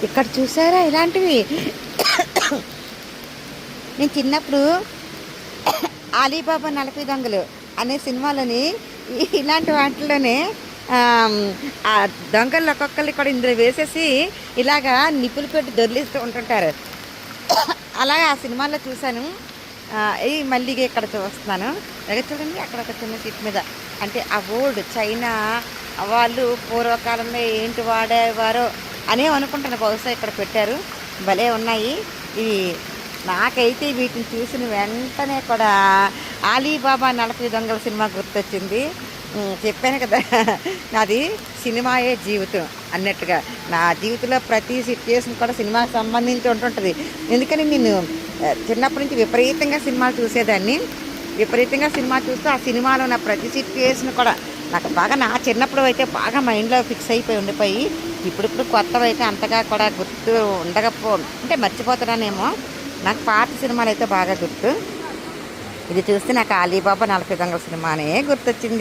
ఇక్కడ చూసారా ఇలాంటివి? నేను చిన్నప్పుడు అలీబాబా 40 దొంగలు అనే సినిమాలోని ఇలాంటి వాటిలోనే ఆ దొంగలు ఒక్కొక్కరిని కూడా ఇందులో వేసేసి ఇలాగా నిప్పులు పెట్టి దొర్లిస్తూ ఉంటుంటారు. అలాగే ఆ సినిమాలో చూశాను. ఈ మళ్ళీ ఇక్కడ చూస్తున్నాను. దగ్గర చూడండి, అక్కడ ఒక చిన్న సీట్ మీద అంటే ఆ ఓల్డ్ చైనా వాళ్ళు పూర్వకాలంలో ఏంటి వాడేవారో అనే అనుకుంటాను. బహుశా ఇక్కడ పెట్టారు. భలే ఉన్నాయి ఇవి. నాకైతే వీటిని చూసిన వెంటనే కూడా అలీబాబా 40 దొంగల సినిమా గుర్తొచ్చింది. చెప్పాను కదా, నాది సినిమాయే జీవితం అన్నట్టుగా. నా జీవితంలో ప్రతి సిచ్యువేషన్ కూడా సినిమాకి సంబంధించి ఉంటుంటుంది. ఎందుకని నేను చిన్నప్పటి నుంచి విపరీతంగా సినిమాలు చూసేదాన్ని. విపరీతంగా సినిమా చూస్తూ ఆ సినిమాలో నా ప్రతి సిచ్యువేషన్ కూడా నాకు బాగా, నా చిన్నప్పుడు అయితే బాగా మైండ్లో ఫిక్స్ అయిపోయి ఉండిపోయి, ఇప్పుడిప్పుడు కొత్తవి అయితే అంతగా కూడా గుర్తు అంటే మర్చిపోతున్నానేమో. నాకు పాత సినిమాలు అయితే బాగా గుర్తు. ఇది చూస్తే నాకు అలీబాబా 40 దొంగల సినిమానే గుర్తొచ్చింది.